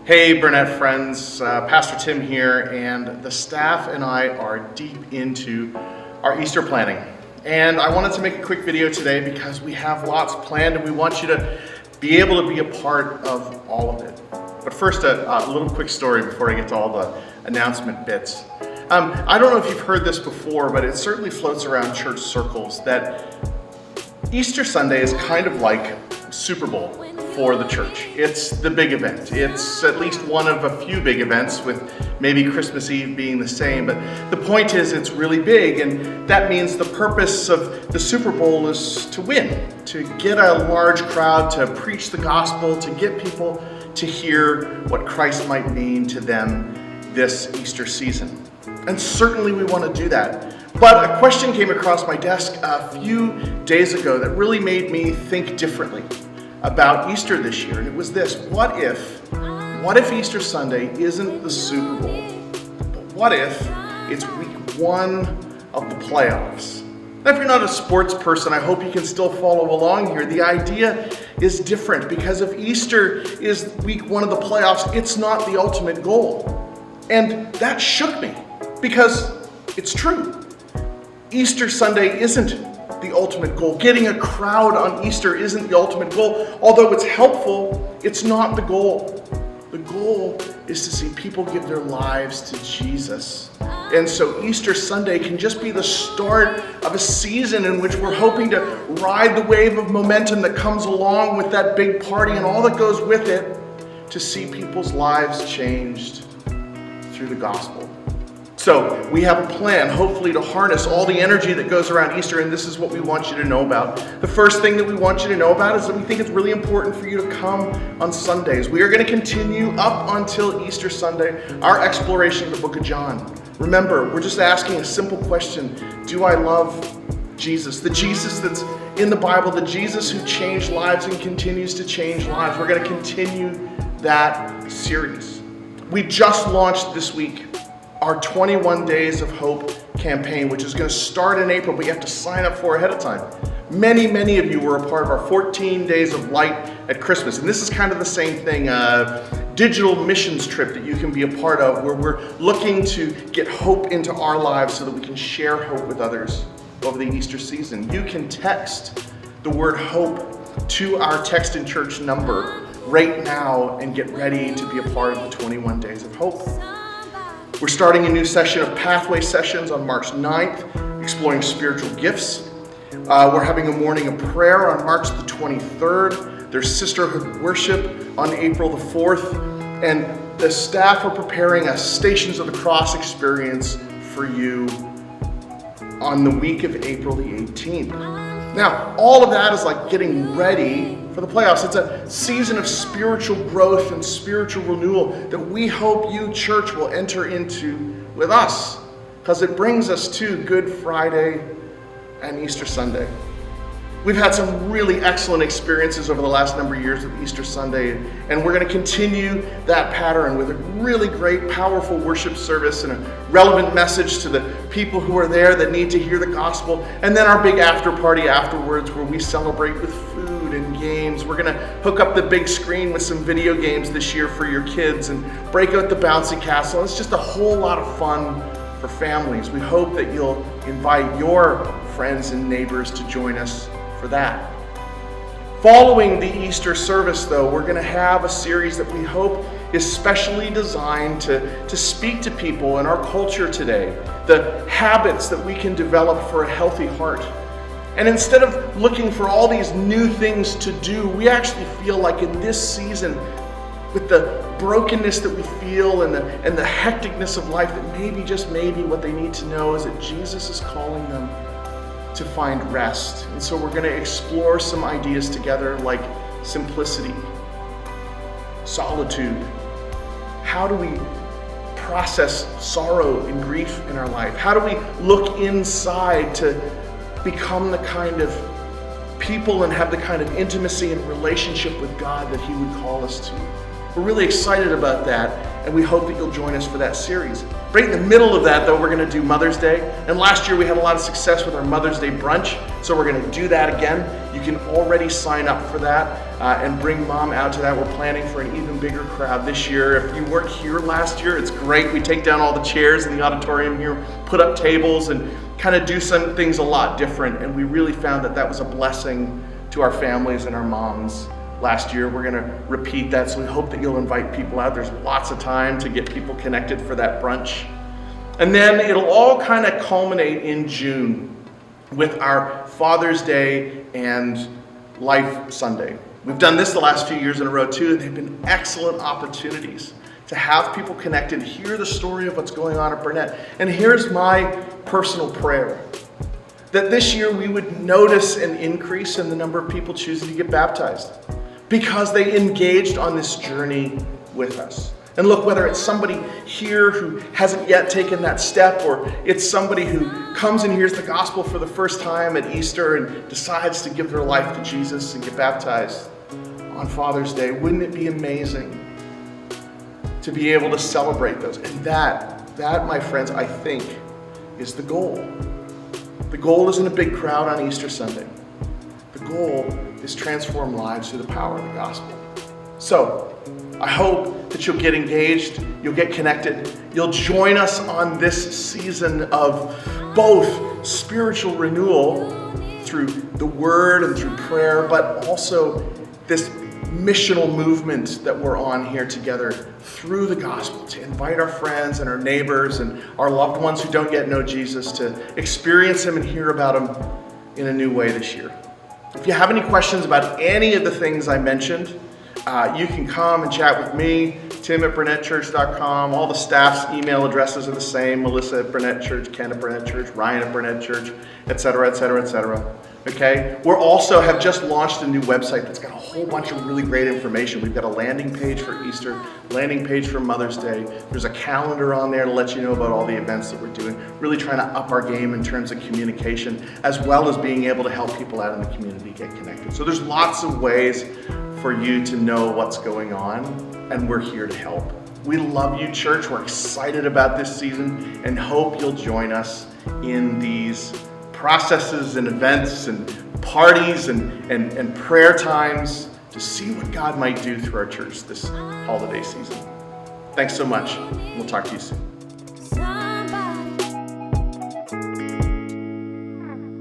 Hey Burnett friends, Pastor Tim here, and the staff and I are deep into our Easter planning. And I wanted to make a quick video today because we have lots planned and we want you to be able to be a part of all of it. But first, a little quick story before I get to all the announcement bits. I don't know if you've heard this before, but it certainly floats around church circles that Easter Sunday is kind of like Super Bowl for the church. It's the big event. It's at least one of a few big events, with maybe Christmas Eve being the same. But the point is, it's really big, and that means the purpose of the Super Bowl is to win, to get a large crowd, to preach the gospel, to get people to hear what Christ might mean to them this Easter season. And certainly we want to do that. But a question came across my desk a few days ago that really made me think differently about Easter this year. And it was this: what if Easter Sunday isn't the Super Bowl, but what if it's week one of the playoffs? Now, if you're not a sports person, I hope you can still follow along here. The idea is different because if Easter is week one of the playoffs, it's not the ultimate goal. And that shook me because it's true. Easter Sunday isn't the ultimate goal. Getting a crowd on Easter isn't the ultimate goal. Although it's helpful, it's not the goal. The goal is to see people give their lives to Jesus. And so Easter Sunday can just be the start of a season in which we're hoping to ride the wave of momentum that comes along with that big party and all that goes with it, to see people's lives changed through the gospel. So we have a plan, hopefully, to harness all the energy that goes around Easter, and this is what we want you to know about. The first thing that we want you to know about is that we think it's really important for you to come on Sundays. We are going to continue up until Easter Sunday our exploration of the book of John. Remember, we're just asking a simple question: do I love Jesus? The Jesus that's in the Bible, the Jesus who changed lives and continues to change lives. We're going to continue that series. We just launched this week our 21 Days of Hope campaign, which is going to start in April, but you have to sign up for ahead of time. Many of you were a part of our 14 Days of Light at Christmas, and this is kind of the same thing, a digital missions trip that you can be a part of, where we're looking to get hope into our lives so that we can share hope with others over the Easter season. You can text the word hope to our Text in Church number right now and get ready to be a part of the 21 Days of Hope. We're starting a new session of Pathway Sessions on March 9th, exploring spiritual gifts. We're having a morning of prayer on March the 23rd. There's sisterhood worship on April the 4th. And the staff are preparing a Stations of the Cross experience for you on the week of April the 18th. Now, all of that is like getting ready for the playoffs. It's a season of spiritual growth and spiritual renewal that we hope you, church, will enter into with us, because it brings us to Good Friday and Easter Sunday. We've had some really excellent experiences over the last number of years with Easter Sunday, and we're going to continue that pattern with a really great, powerful worship service and a relevant message to the people who are there that need to hear the gospel, and then our big after party afterwards where we celebrate with food and games. We're going to hook up the big screen with some video games this year for your kids and break out the bouncy castle. It's just a whole lot of fun for families. We hope that you'll invite your friends and neighbors to join us for that. Following the Easter service, though, we're going to have a series that we hope is specially designed to speak to people in our culture today, the habits that we can develop for a healthy heart. And instead of looking for all these new things to do, we actually feel like in this season, with the brokenness that we feel and the hecticness of life, that maybe, just maybe, what they need to know is that Jesus is calling them to find rest. And so we're going to explore some ideas together, like simplicity, solitude. How do we process sorrow and grief in our life? How do we look inside to become the kind of people and have the kind of intimacy and relationship with God that He would call us to? We're really excited about that. And we hope that you'll join us for that series. Right in the middle of that, though, we're going to do Mother's Day. And last year we had a lot of success with our Mother's Day brunch, so we're going to do that again. You can already sign up for that and bring mom out to that. We're planning for an even bigger crowd this year. If you weren't here last year, it's great. We take down all the chairs in the auditorium here, put up tables, and kind of do some things a lot different. And we really found that that was a blessing to our families and our moms. Last year, we're going to repeat that, so we hope that you'll invite people out. There's lots of time to get people connected for that brunch. And then it'll all kind of culminate in June with our Father's Day and Life Sunday. We've done this the last few years in a row too, and they've been excellent opportunities to have people connected, hear the story of what's going on at Burnett. And here's my personal prayer: that this year we would notice an increase in the number of people choosing to get baptized, because they engaged on this journey with us. And look, whether it's somebody here who hasn't yet taken that step, or it's somebody who comes and hears the gospel for the first time at Easter and decides to give their life to Jesus and get baptized on Father's Day, wouldn't it be amazing to be able to celebrate those? And that, my friends, I think is the goal. The goal isn't a big crowd on Easter Sunday. The goal is transform lives through the power of the gospel. So I hope that you'll get engaged, you'll get connected, you'll join us on this season of both spiritual renewal through the word and through prayer, but also this missional movement that we're on here together through the gospel, to invite our friends and our neighbors and our loved ones who don't yet know Jesus to experience him and hear about him in a new way this year. If you have any questions about any of the things I mentioned, you can come and chat with me, tim@burnettchurch.com. All the staff's email addresses are the same: Melissa at Burnett Church, Ken at Burnett Church, Ryan at Burnett Church, etc., etc., etc. Okay? We also have just launched a new website that's got a whole bunch of really great information. We've got a landing page for Easter, landing page for Mother's Day. There's a calendar on there to let you know about all the events that we're doing. Really trying to up our game in terms of communication, as well as being able to help people out in the community get connected. So there's lots of ways for you to know what's going on, and we're here to help. We love you, church. We're excited about this season and hope you'll join us in these processes and events and parties and prayer times to see what God might do through our church this holiday season. Thanks so much. We'll talk to you soon.